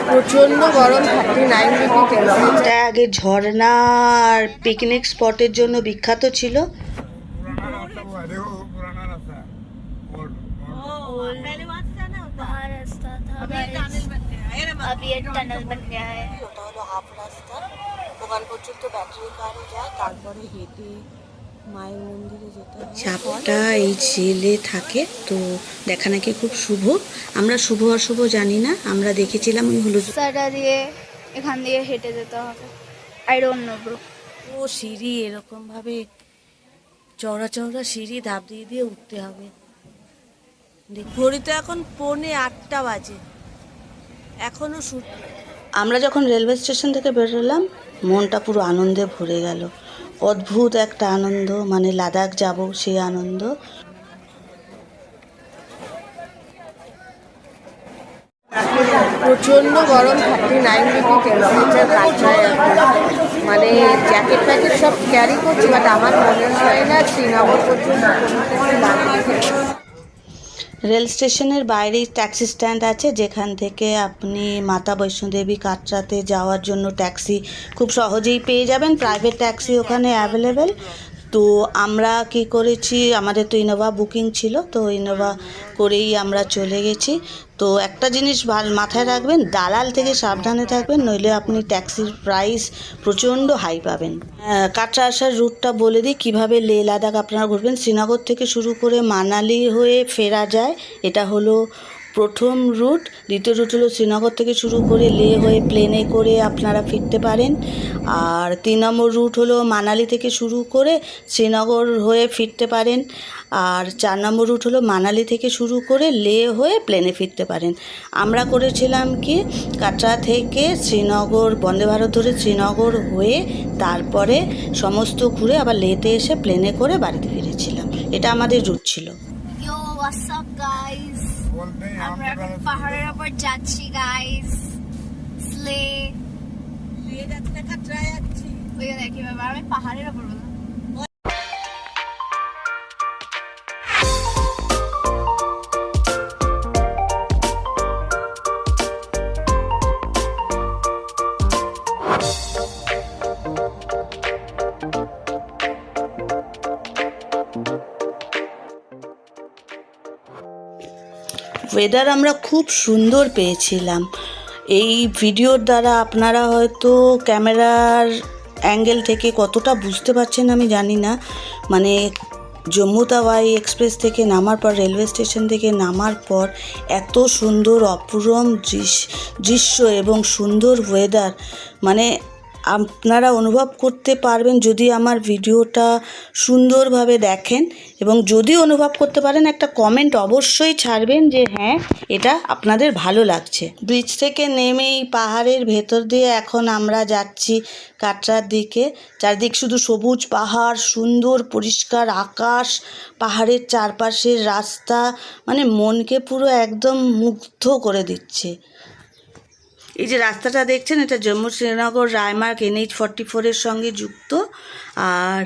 প্রচন্ড গরম, 39 degree temperature. এটা আগে ঝর্ণার পিকনিক স্পটের জন্য বিখ্যাত ছিল। ওটা হলো হাফ রাস্তা, ওখান পর্যন্ত ব্যাটারি কারে যায়, তারপরে হেঁটে মায়ের মন্দিরে যেতে হয়। সাপটা এই জেলে থাকে, তো দেখা নাকি খুব শুভ। আমরা শুভ অশুভ জানি না, আমরা দেখেছিলাম ওই হলুদ রাস্তাটা দিয়ে এখান দিয়ে হেঁটে যেতে হবে। I don't know bro. ও সিঁড়ি এরকম ভাবে চওড়া চওড়া সিঁড়ি ধাপ দিয়ে দিয়ে উঠতে হবে। ঘড়িতে এখন 7:45 বাজে, এখনো আমরা যখন রেলওয়ে স্টেশন থেকে বেরোলাম, মনটা পুরো আনন্দে ভরে গেল। অদ্ভুত একটা আনন্দ, মানে লাদাখ যাব সেই আনন্দ। প্রচন্ড গরম, 39 ডিগ্রি টেম্পারেচার কাটরায় এখন। মানে জ্যাকেট প্যাকেট সব ক্যারি করছি, বাট আমার মনে হয় না শ্রীনগর পর্যন্ত কোনো কিছু লাগবে। রেল স্টেশনের বাইরেই ট্যাক্সি স্ট্যান্ড আছে, যেখান থেকে আপনি মাতা বৈষ্ণোদেবী কাটরাতে যাওয়ার জন্য ট্যাক্সি খুব সহজেই পেয়ে যাবেন। প্রাইভেট ট্যাক্সি ওখানে অ্যাভেলেবেল। তো আমরা কি করেছি, আমাদের তো ইনোভা বুকিং ছিল, তো ইনোভা করেই আমরা চলে গেছি। তো একটা জিনিস মাথায় রাখবেন, দালাল থেকে সাবধানে থাকবেন, নইলে আপনি ট্যাক্সির প্রাইস প্রচণ্ড হাই পাবেন। কাটরা আসার রুটটা বলে দিই, কীভাবে লে লাদাখ আপনারা ঘুরবেন। শ্রীনগর থেকে শুরু করে মানালি হয়ে ফেরা যায়, এটা হলো প্রথম রুট। দ্বিতীয় রুট হলো শ্রীনগর থেকে শুরু করে লে হয়ে প্লেনে করে আপনারা ফিরতে পারেন। আর 3 নম্বর রুট হলো মানালি থেকে শুরু করে শ্রীনগর হয়ে ফিরতে পারেন। আর 4 নম্বর রুট হলো মানালি থেকে শুরু করে লে হয়ে প্লেনে ফিরতে পারেন। আমরা করেছিলাম কি, কাটরা থেকে শ্রীনগর বন্দে ভারত ধরে শ্রীনগর হয়ে তারপরে সমস্ত ঘুরে আবার লেতে এসে প্লেনে করে বাড়িতে ফিরেছিলাম। এটা আমাদের রুট ছিল। ইয়ো হোয়াটস আপ গাইস, আমরা এখন পাহাড়ের উপর যাচ্ছি গাইস। স্লে যাচ্ছি না, কাটরায় যাচ্ছি। ওই দেখি বাবা, আমি পাহাড়ের উপর বললাম। ওয়েদার আমরা খুব সুন্দর পেয়েছিলাম। এই ভিডিওর দ্বারা আপনারা হয়তো ক্যামেরার অ্যাঙ্গেল থেকে কতটা বুঝতে পারছেন আমি জানি না। মানে জম্মু তাওয়াই এক্সপ্রেস থেকে নামার পর, রেলওয়ে স্টেশন থেকে নামার পর এত সুন্দর অপূরম দৃশ্য এবং সুন্দর ওয়েদার, মানে আপনারা অনুভব করতে পারবেন যদি আমার ভিডিওটা সুন্দরভাবে দেখেন। এবং যদি অনুভব করতে পারেন, একটা কমেন্ট অবশ্যই ছাড়বেন যে হ্যাঁ, এটা আপনাদের ভালো লাগছে। ব্রিজ থেকে নেমেই পাহাড়ের ভেতর দিয়ে এখন আমরা যাচ্ছি কাটরার দিকে। চারদিক শুধু সবুজ পাহাড়, সুন্দর পরিষ্কার আকাশ, পাহাড়ের চারপাশের রাস্তা, মানে মনকে পুরো একদম মুগ্ধ করে দিচ্ছে। এই যে রাস্তাটা দেখছেন, এটা জম্মু শ্রীনগর রায়মার্গ NH44-এর সঙ্গে যুক্ত। আর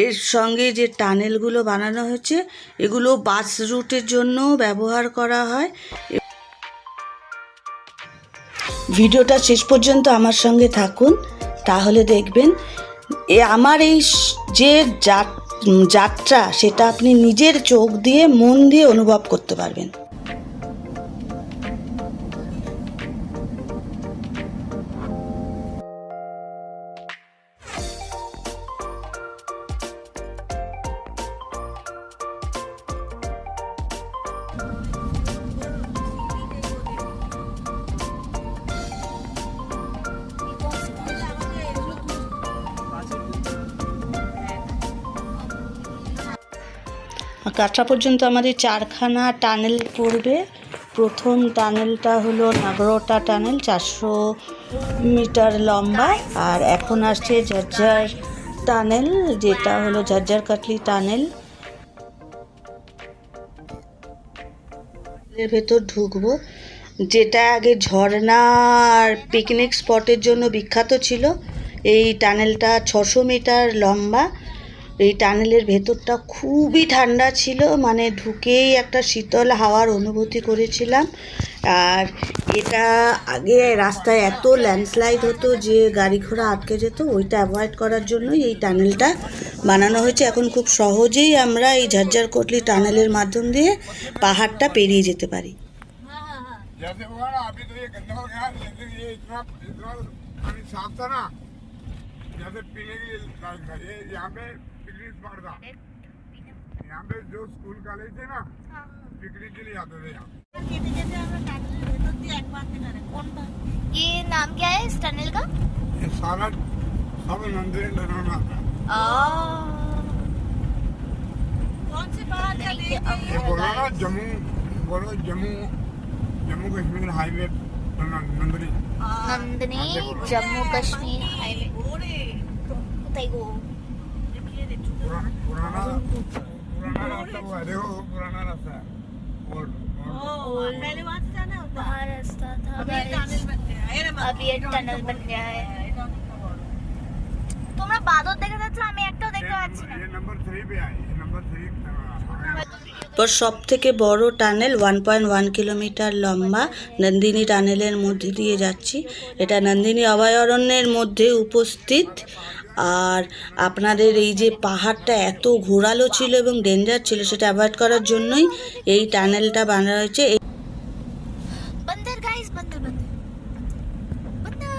এর সঙ্গে যে টানেলগুলো বানানো হয়েছে, এগুলো বাস রুটের জন্য ব্যবহার করা হয়। ভিডিওটা শেষ পর্যন্ত আমার সঙ্গে থাকুন, তাহলে দেখবেন আমার এই যে যাত্রা, সেটা আপনি নিজের চোখ দিয়ে মন দিয়ে অনুভব করতে পারবেন। কাটরা পর্যন্ত আমাদের 4খানা টানেল পড়বে। প্রথম টানেলটা হলো নাগরোটা টানেল, 400 মিটার লম্বা। আর এখন আসছে ঝজ্জার টানেল, যেটা হলো ঝজ্জার কাটলি টানেল। এর ভেতর ঢুকবো, যেটা আগে ঝর্ণার পিকনিক স্পটের জন্য বিখ্যাত ছিল। এই টানেলটা 600 মিটার লম্বা। এই টানেলের ভেতরটা খুবই ঠান্ডা ছিল, মানে ঢুকেই একটা শীতল হাওয়ার অনুভূতি করেছিলাম। আর এটা আগে রাস্তায় এত ল্যান্ডস্লাইড হতো যে গাড়ি ঘোড়া আটকে যেত, ওইটা অ্যাভয়েড করার জন্যই এই টানেলটা বানানো হয়েছে। এখন খুব সহজেই আমরা এই ঝজ্জার কোটলি টানেলের মাধ্যম দিয়ে পাহাড়টা পেরিয়ে যেতে পারি। जैसे हुआ ना अभी तो ये गंदा हो गया, लेकिन ये इतना इतना पानी साफ था ना, जैसे पीने के लिए लायक था। ये यहाँ पे पिकनिक स्पॉट था। यहाँ पे जो स्कूल कॉलेज थे ना, पिकनिक के लिए आते थे यहाँ। ये नाम क्या है इस टनल का? ये सारा सब मंदिर डराना था। कौन से पहाड़ ये बोलो ना जम्मू, बोलो जम्मू जम्मू कश्मीर हाईवे नंदनी नंदनी जम्मू कश्मीर हाईवे। देखो पुराना पुराना रास्ता हुआ है, देखो पुराना रास्ता है। ओल्ड पहले वहाँ से जाना होता है, रास्ता था, अब ये टनल बन गया है। তোমরা বাদর দেখে যাচ্ছ, আমি একটাও দেখতে পাচ্ছি না। ये नंबर 3 पे आई, ये नंबर 3 এরপর সব থেকে বড় টানেল 1.1 কিলোমিটার লম্বা নন্দিনী টানেলের মধ্যে দিয়ে যাচ্ছি। এটা নন্দিনী অভয়ারণ্যের মধ্যে উপস্থিত। আর আপনাদের এই যে পাহাড়টা এত ঘোরালো ছিল এবং ডেঞ্জার ছিল, সেটা অ্যাভয়েড করার জন্যই এই টানেলটা বানানো হয়েছে। बंदर गाइस, बंदर बंदर बंदर।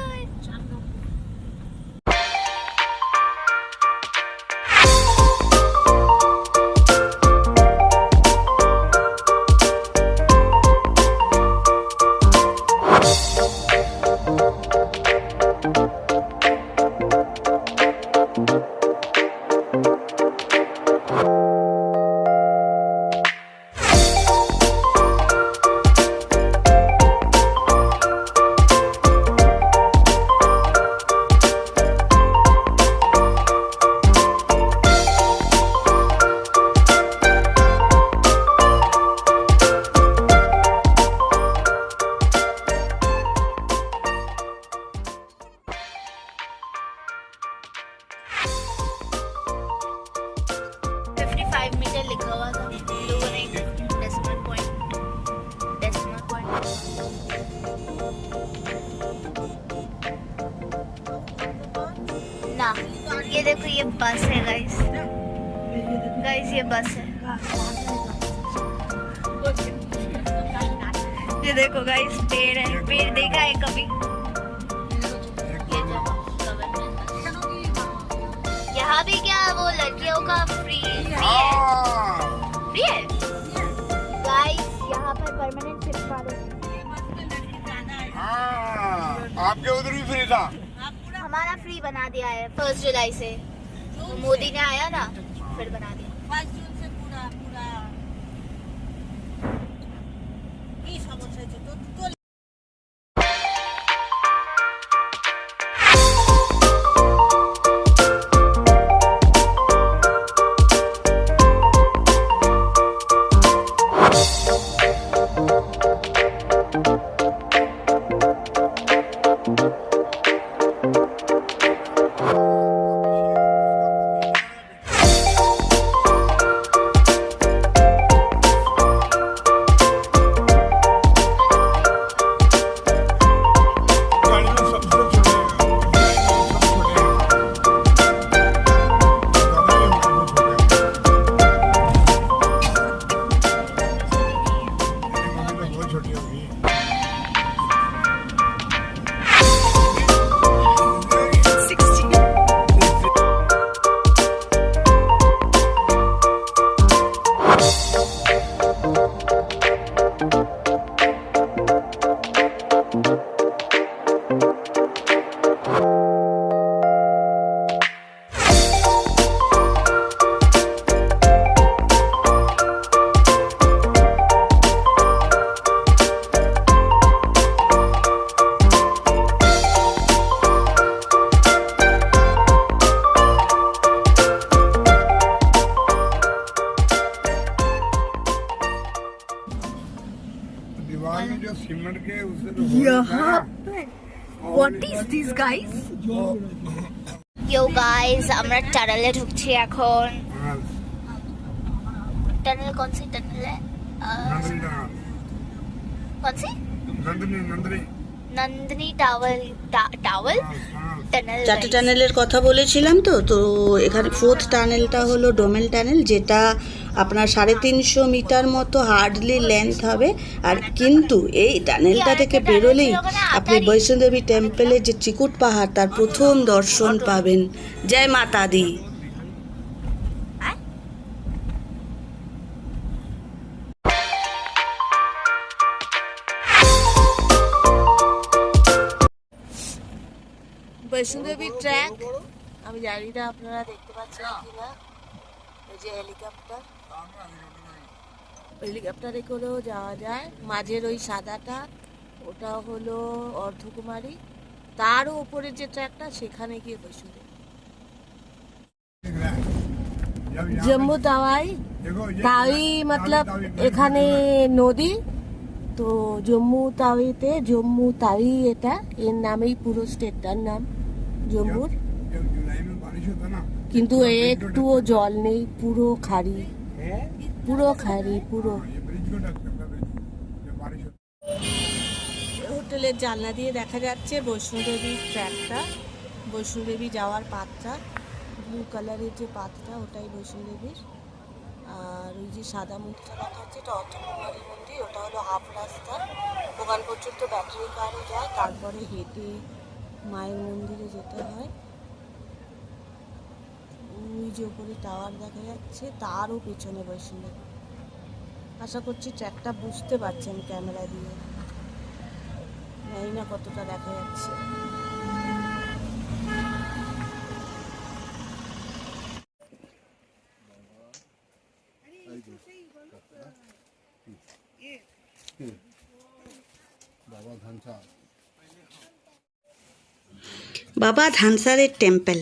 मीटर लिखा हुआ था, लोगों ने डेसिमल पॉइंट ना। ये देखो, ये बस है गाइस, ये बस है। ये देखो गाइस, पेड़ है, पेड़ देखा है कभी? यहाँ भी क्या वो लड़कियों का फ्री है गाइस, यहाँ पर परमानेंट सिर्फ वाले। आपके उधर भी फ्री था। हमारा फ्री बना दिया है 1 जुलाई से, तो मोदी ने आया ना, फिर बना दिया। 5 जून से पूरा की समस्या है तो सीमेंट के उससे तो यहाँ पे what is this guys? Yo guys, আমরা টানেলে ঢুকছি এখন। টানেল कौन सी टनल है? कौन सी? नंदनी नंदनी नंदनी टावल टावल टनल। 4টে টানেলের কথা বলেছিলাম তো তো এখানে 4th টানেলটা হলো ডোমেল টানেল, যেটা আপনার 350 মিটার মতো হার্ডলি লেন্থ হবে। আর কিন্তু এই টানেলটা থেকে বেরোলেই আপনি বৈষ্ণোদেবী টেম্পলের যে চিকুট পাহাড় তার প্রথম দর্শন পাবেন। জয় মাতা দি। বৈষ্ণোদেবী ট্র্যাক, আমি জানি না আপনারা দেখতে পাচ্ছেন কিনা, এই যে হেলিকপ্টারে করেও যাওয়া যায়। মাঝের ওই সাদাটা ওটা হলো অর্ধকুমারী, তারও উপরের যে ট্র্যাকটা সেখানে গিয়ে বৈষ্ণোদেবী। জম্মু তাওয়াই, देखो ये তাওই মতলব এখানে নদী, তো জম্মু তাওইতে জম্মু তাওই, এটা এর নামেই পুরো স্টেটটার নাম জম্মুর। जब जुलाई में बारिश होता ना কিন্তু একটুও জল নেই, পুরো খাড়ি, পুরো খাড়ি পুরো। ये ब्रिज को ढक देता है जब बारिश होती হোটেলের জানলা দিয়ে দেখা যাচ্ছে বৈষ্ণোদেবী ট্র্যাকটা, বৈষ্ণোদেবী যাওয়ার পাথটা, ব্লু কালারের যে পাথটা ওটাই বৈষ্ণোদেবীর। আর ওই যে সাদা মন্দিরটা দেখা যাচ্ছে এটা অর্ধকুমারী মন্দির, ওটা হলো হাফ রাস্তা, ওখান পর্যন্ত ব্যাটারি কারও যায়, তারপরে হেঁটে মায়ের মন্দিরে যেতে হয়। ওই যে উপরে টাওয়ার দেখা যাচ্ছে, তারও পেছনে বৈষ্ণোদেবী। আশা করছি ট্র্যাকটা বুঝতে পারছেন ক্যামেরা দিয়ে, জানি না কতটা দেখা যাচ্ছে। বাবা ধানসারের টেম্পল,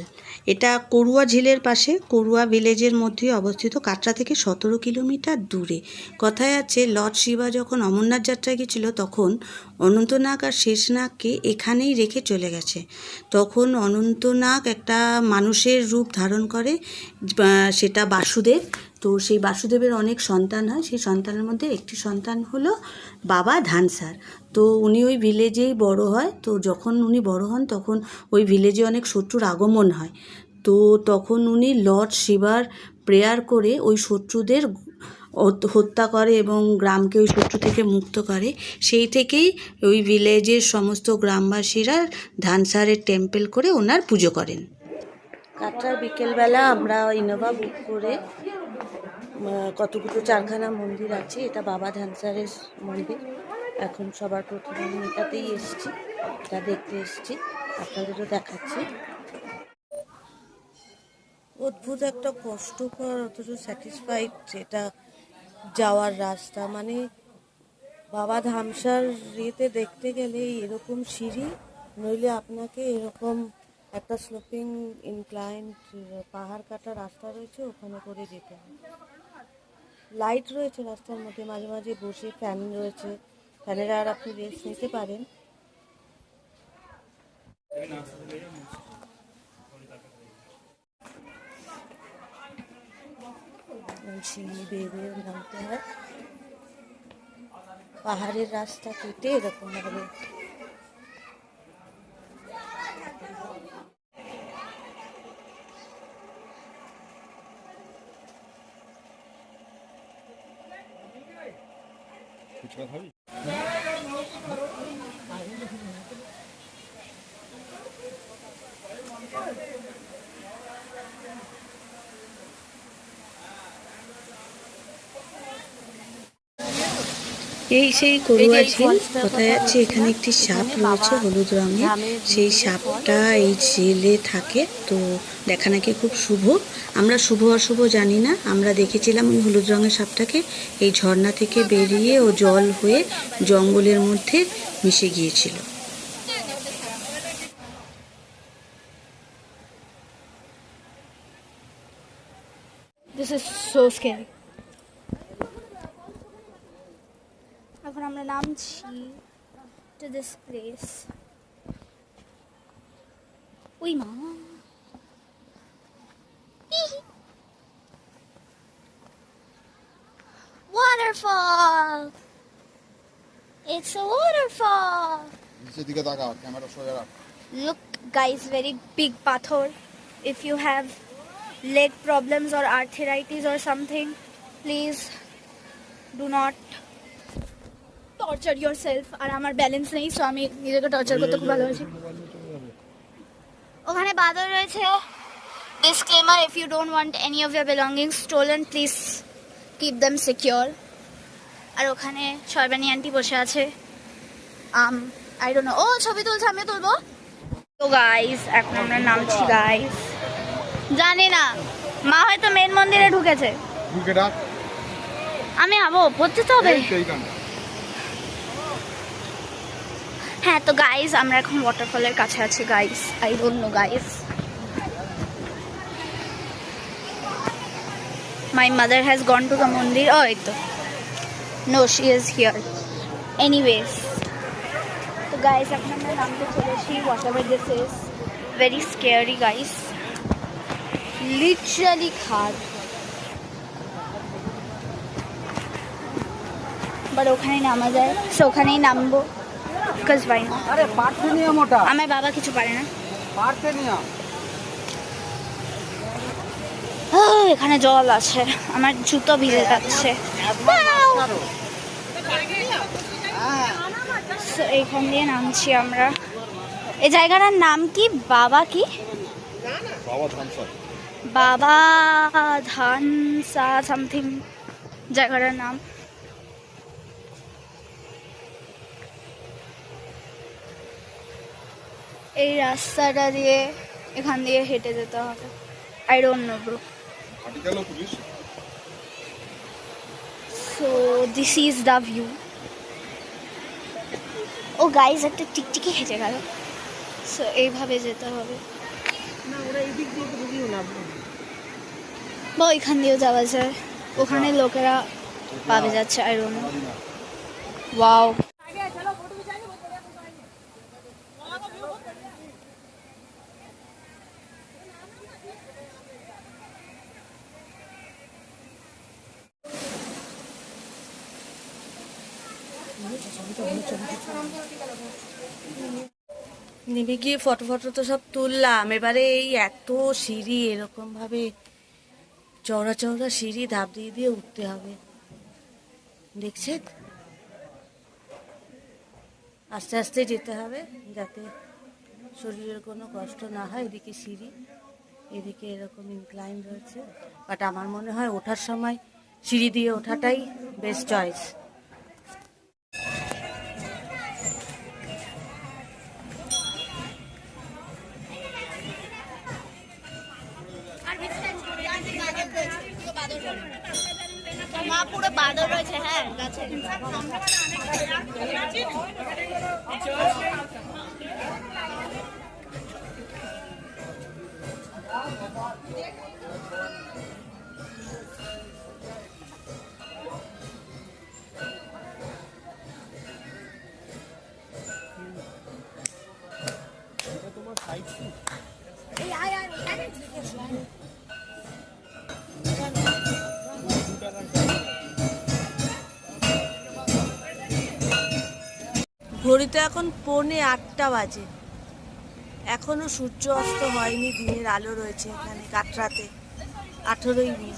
এটা করুয়া ঝিলের পাশে, করুয়া ভিলেজের মধ্যে অবস্থিত, কাটরা থেকে 17 কিলোমিটার দূরে। কথায় আছে লর্ড শিবা যখন অমরনাথ যাত্রায় গেছিল তখন অনন্তনাগ আর শেষনাগকে এখানেই রেখে চলে গেছে। তখন অনন্তনাগ একটা মানুষের রূপ ধারণ করে, সেটা বাসুদেব। তো সেই বাসুদেবের অনেক সন্তান হয়, সেই সন্তানের মধ্যে একটি সন্তান হলো বাবা ধানসার। তো উনি ওই ভিলেজেই বড় হয়। তো যখন উনি বড় হন তখন ওই ভিলেজে অনেক শত্রুর আগমন হয়। তো তখন উনি লর্ড শিবার প্রেয়ার করে ওই শত্রুদের হত্যা করে এবং গ্রামকে ওই শত্রু থেকে মুক্ত করে। সেই থেকেই ওই ভিলেজের সমস্ত গ্রামবাসীরা ধানসারের টেম্পল করে ওনার পুজো করেন। কাটরার বিকেলবেলা আমরা ইনোভা বুক করে কতগুলো 4খানা মন্দির আছে, এটা বাবা ধানসারের মন্দির। এখন সবার প্রথমে আমি এটাতেই এসেছি, এটা দেখতে এসেছি, আপনাদেরও দেখাচ্ছি। অদ্ভুত একটা কষ্টকর অথচ স্যাটিসফাইড যেটা যাওয়ার রাস্তা, মানে বাবা ধামসার ইয়েতে দেখতে গেলে এরকম সিঁড়ি, নইলে আপনাকে এরকম একটা স্লোপিং ইনক্লাইন্ড পাহাড় কাটা রাস্তা রয়েছে, ওখানে করে যেতে হয়। লাইট রয়েছে রাস্তার মধ্যে, মাঝে মাঝে বসে ফ্যান রয়েছে, ফ্যানের আর আপনি রেস্ট নিতে পারেন। সিঁড়ি বেয়ে বেয়ে নামতে হয়, পাহাড়ের রাস্তা কেটে এরকম ভাবে। এই সেই করুয়া ঝিল। কোথায় যাচ্ছে, এখানে একটি সাপ রয়েছে হলুদ রঙের, সেই সাপটা এই ঝিলে থাকে। তো দেখা নাকি খুব শুভ। আমরা শুভ অশুভ জানি না, আমরা দেখেছিলাম ওই হলুদ রঙের সাপটাকে এই ঝর্ণা থেকে বেরিয়ে ও জল হয়ে জঙ্গলের মধ্যে মিশে গিয়েছিল। This is so scary. এখন আমরা নামছি to this place. ওই মা, waterfall. It's a waterfall. নিচের দিকে তাকা, ক্যামেরা সোজা রাখ। Look, guys, very big pathor. If you have leg problems or arthritis or something, please do not torture yourself. আর আমার ব্যালেন্স নেই, সো আমি নিজেকে টর্চার করতে খুব ভালোবাসি। ওখানে বাদর রয়েছে। Disclaimer: if you don't want any of your belongings stolen, please keep them secure. আর ওখানে শয়বানি আন্টি বসে আছে। I don't know. ও ছবি তুলছে, আমিও তুলবো। তো গাইস, এখন আমরা নামছি গাইস। জানি না, মা হয়তো মেন মন্দিরে ঢুকেছে। ঢুকে ডাক। আমি আবো পড়তে তো হবে। হ্যাঁ, তো গাইস আমরা এখন ওয়াটারফলের কাছে আছি guys. I don't no guys. My mother has gone to the mandir. Oh, ito. No, she is here. Anyways. So guys, এখন আমরা নামতে চলেছি। Whatever this is, very scary guys. Literally খাদ। But ওখানে নামা যায়, so ওখানেই নামবো। Because why not? আরে পারতে নিয়ে মোটা আমার বাবা কিছু পারে না। পারতে নিয়ে এখানে জল আছে, আমার জুতো ভিজে যাচ্ছে। So, এইখান দিয়ে নামছি আমরা। এই জায়গাটার নাম কি? বাবা কি? বাবা ধানসা সামথিং জায়গাটার নাম। এই রাস্তাটা দিয়ে এখান দিয়ে হেঁটে যেতে হবে। I don't know, bro. So this is the view. Oh guys, একটা টিকটিকি হেঁটে গেল। So এইভাবে যেতে হবে। বা এখান দিয়েও যাওয়া যায়, ওখানে লোকেরা পাবে যাচ্ছে। I don't know. Wow. নেমে গিয়ে ফটো তো সব তুললাম। এবারে এই এত সিঁড়ি, এরকম ভাবে চওড়া চওড়া সিঁড়ি ধাপ দিয়ে দিয়ে উঠতে হবে, দেখছেন? আস্তে আস্তে যেতে হবে যাতে শরীরের কোনো কষ্ট না হয়। এদিকে সিঁড়ি, এদিকে এরকম ইনক্লাইন রয়েছে, বাট আমার মনে হয় ওঠার সময় সিঁড়ি দিয়ে ওঠাটাই বেস্ট চয়েস। মা পুরো বাদর রয়েছে। হ্যাঁ, গাছে। ঘড়িতে এখন 7:45 বাজে, এখনো সূর্য অস্ত হয়নি, দিনের আলো রয়েছে এখানে কাটরাতে। 18ই মে।